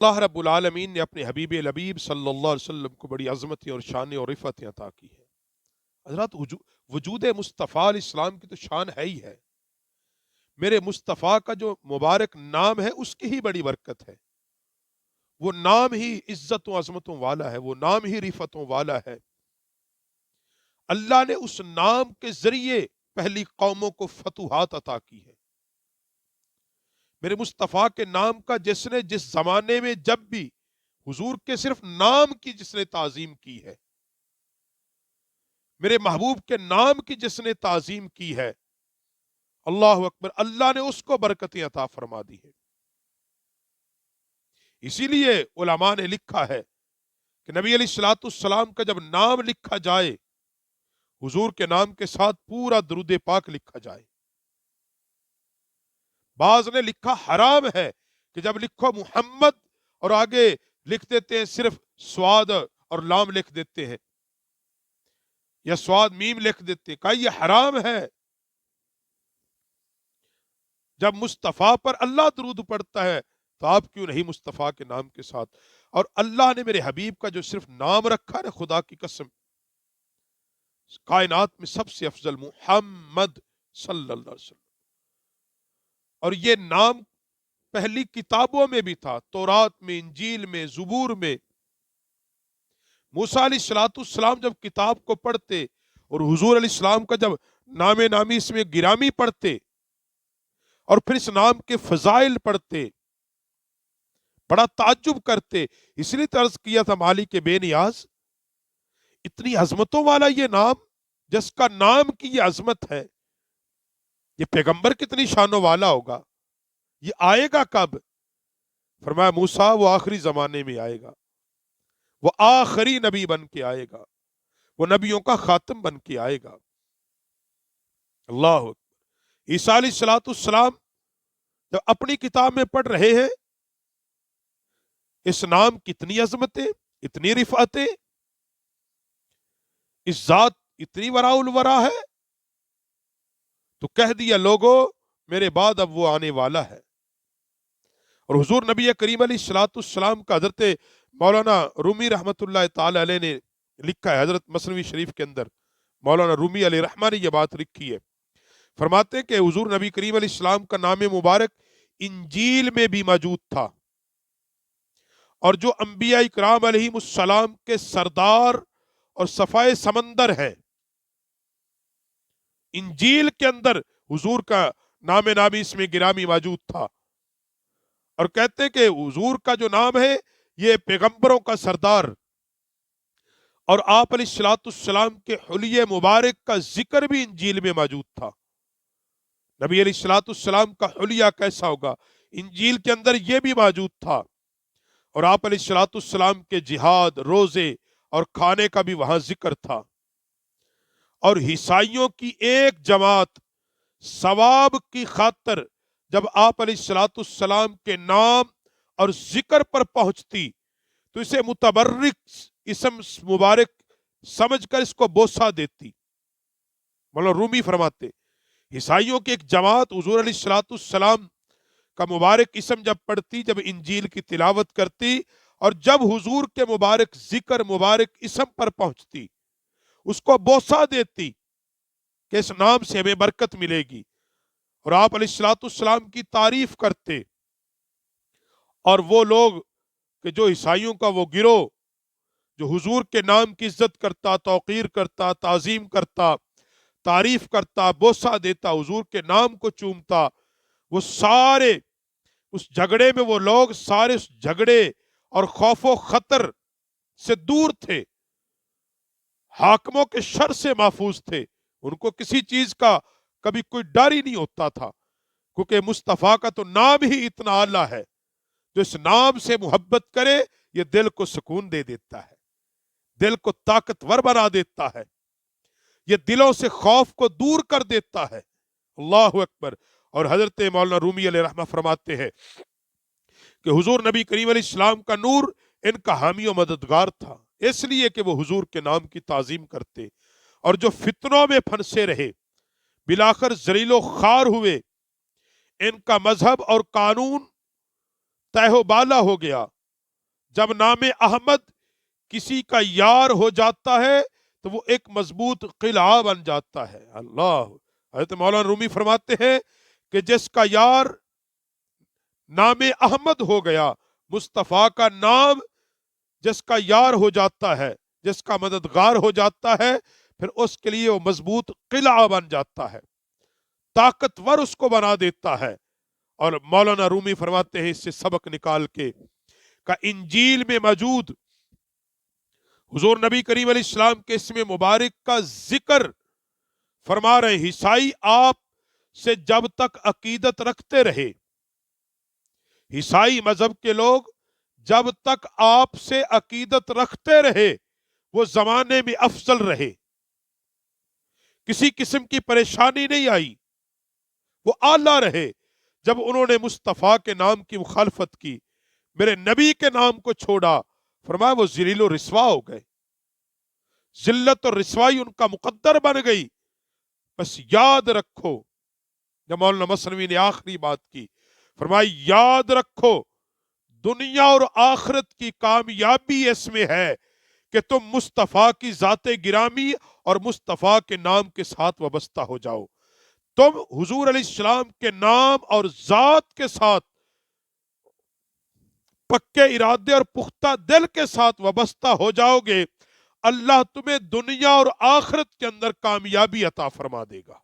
اللہ رب العالمین نے اپنے حبیب لبیب صلی اللہ علیہ وسلم کو بڑی عظمتیں اور شانیں اور رفعتیں عطا کی ہیں۔ حضرات، وجود مصطفیٰ علیہ السلام کی تو شان ہے ہی ہے۔ میرے مصطفیٰ کا جو مبارک نام ہے اس کی ہی بڑی برکت ہے۔ وہ نام ہی عزت و عظمتوں والا ہے، وہ نام ہی رفعتوں والا ہے۔ اللہ نے اس نام کے ذریعے پہلی قوموں کو فتوحات عطا کی ہے۔ میرے مصطفیٰ کے نام کا جس نے جس زمانے میں جب بھی حضور کے صرف نام کی جس نے تعظیم کی ہے، میرے محبوب کے نام کی جس نے تعظیم کی ہے، اللہ اکبر، اللہ نے اس کو برکتیں عطا فرما دی ہے۔ اسی لیے علماء نے لکھا ہے کہ نبی علیہ الصلوۃ والسلام کا جب نام لکھا جائے، حضور کے نام کے ساتھ پورا درود پاک لکھا جائے۔ بعض نے لکھا حرام ہے کہ جب لکھو محمد اور آگے لکھ دیتے ہیں صرف سواد اور لام لکھ دیتے ہیں، یا سواد میم لکھ دیتے ہیں، کہا یہ حرام ہے۔ جب مصطفیٰ پر اللہ درود پڑھتا ہے تو آپ کیوں نہیں مصطفیٰ کے نام کے ساتھ؟ اور اللہ نے میرے حبیب کا جو صرف نام رکھا ہے، خدا کی قسم، کائنات میں سب سے افضل محمد صلی اللہ علیہ وسلم، اور یہ نام پہلی کتابوں میں بھی تھا، تورات میں، انجیل میں، زبور میں۔ موسیٰ علیہ الصلوۃ والسلام جب کتاب کو پڑھتے اور حضور علیہ السلام کا جب نام نامی اس میں گرامی پڑھتے اور پھر اس نام کے فضائل پڑھتے، بڑا تعجب کرتے۔ اس لیے عرض کیا تھا مالک بے نیاز، اتنی عظمتوں والا یہ نام، جس کا نام کی یہ عظمت ہے، یہ پیغمبر کتنی شانوں والا ہوگا، یہ آئے گا کب؟ فرمایا موسیٰ وہ آخری زمانے میں آئے گا، وہ آخری نبی بن کے آئے گا، وہ نبیوں کا خاتم بن کے آئے گا۔ اللہ اکبر۔ عیسیٰ علیہ الصلوۃ والسلام جب اپنی کتاب میں پڑھ رہے ہیں اس نام کتنی عظمتیں، اتنی رفعتیں، اس ذات اتنی وراء الورا ہے، تو کہہ دیا لوگوں میرے بعد اب وہ آنے والا ہے۔ اور حضور نبی کریم علیہ الصلوۃ والسلام کا حضرت مولانا رومی رحمۃ اللہ تعالی علیہ نے لکھا ہے، حضرت مثنوی شریف کے اندر مولانا رومی علیہ رحمہ نے یہ بات لکھی ہے، فرماتے ہیں کہ حضور نبی کریم علیہ السلام کا نام مبارک انجیل میں بھی موجود تھا، اور جو انبیاء اکرام علیہم السلام کے سردار اور صفائے سمندر ہیں، انجیل کے اندر حضور کا نام نامی اس میں گرامی موجود تھا۔ اور کہتے کہ حضور کا جو نام ہے یہ پیغمبروں کا سردار، اور آپ علیہ الصلوۃ والسلام کے حلیے مبارک کا ذکر بھی انجیل میں موجود تھا۔ نبی علیہ الصلوۃ والسلام کا حلیہ کیسا ہوگا، انجیل کے اندر یہ بھی موجود تھا۔ اور آپ علیہ الصلوۃ والسلام کے جہاد، روزے اور کھانے کا بھی وہاں ذکر تھا۔ اور عیسائیوں کی ایک جماعت ثواب کی خاطر جب آپ علیہ الصلوۃ والسلام کے نام اور ذکر پر پہنچتی تو اسے متبرک اسم مبارک سمجھ کر اس کو بوسہ دیتی۔ مولانا رومی فرماتے عیسائیوں کی ایک جماعت حضور علیہ الصلوۃ والسلام کا مبارک اسم جب پڑھتی، جب انجیل کی تلاوت کرتی، اور جب حضور کے مبارک ذکر، مبارک اسم پر پہنچتی، اس کو بوسہ دیتی کہ اس نام سے ہمیں برکت ملے گی، اور آپ علیہ الصلوۃ والسلام کی تعریف کرتے۔ اور وہ لوگ کہ جو عیسائیوں کا وہ گروہ جو حضور کے نام کی عزت کرتا، توقیر کرتا، تعظیم کرتا، تعریف کرتا، بوسہ دیتا، حضور کے نام کو چومتا، وہ سارے اس جھگڑے میں، وہ لوگ سارے اس جھگڑے اور خوف و خطر سے دور تھے، حاکموں کے شر سے محفوظ تھے، ان کو کسی چیز کا کبھی کوئی ڈر ہی نہیں ہوتا تھا، کیونکہ مصطفیٰ کا تو نام ہی اتنا اعلیٰ ہے، جو اس نام سے محبت کرے یہ دل کو سکون دے دیتا ہے، دل کو طاقتور بنا دیتا ہے، یہ دلوں سے خوف کو دور کر دیتا ہے۔ اللہ اکبر۔ اور حضرت مولانا رومی علیہ رحمہ فرماتے ہیں کہ حضور نبی کریم علیہ السلام کا نور ان کا حامی و مددگار تھا، اس لیے کہ وہ حضور کے نام کی تعظیم کرتے، اور جو فتنوں میں پھنسے رہے بلاخر ذلیل و خوار ہوئے، ان کا مذہب اور قانون تہہ و بالا ہو گیا، جب نام احمد کسی کا یار ہو جاتا ہے تو وہ ایک مضبوط قلعہ بن جاتا ہے. اللہ. حضرت مولانا رومی فرماتے ہیں کہ جس کا یار نام احمد ہو گیا، مصطفیٰ کا نام جس کا یار ہو جاتا ہے، جس کا مددگار ہو جاتا ہے، پھر اس کے لیے وہ مضبوط قلعہ بن جاتا ہے، طاقتور اس کو بنا دیتا ہے. اور مولانا رومی فرماتے ہیں اس سے سبق نکال کے کہ انجیل میں موجود حضور نبی کریم علیہ السلام کے اسم مبارک کا ذکر فرما رہے ہیں. عیسائی آپ سے جب تک عقیدت رکھتے رہے، عیسائی مذہب کے لوگ جب تک آپ سے عقیدت رکھتے رہے، وہ زمانے میں افضل رہے، کسی قسم کی پریشانی نہیں آئی، وہ اعلیٰ رہے. جب انہوں نے مصطفیٰ کے نام کی مخالفت کی، میرے نبی کے نام کو چھوڑا، فرمایا وہ ذلیل و رسوا ہو گئے، ذلت اور رسوائی ان کا مقدر بن گئی. بس یاد رکھو، جب مولانا مثنوی نے آخری بات کی، فرمایا یاد رکھو دنیا اور آخرت کی کامیابی اس میں ہے کہ تم مصطفیٰ کی ذات گرامی اور مصطفیٰ کے نام کے ساتھ وابستہ ہو جاؤ. تم حضور علیہ السلام کے نام اور ذات کے ساتھ پکے ارادے اور پختہ دل کے ساتھ وابستہ ہو جاؤ گے، اللہ تمہیں دنیا اور آخرت کے اندر کامیابی عطا فرما دے گا.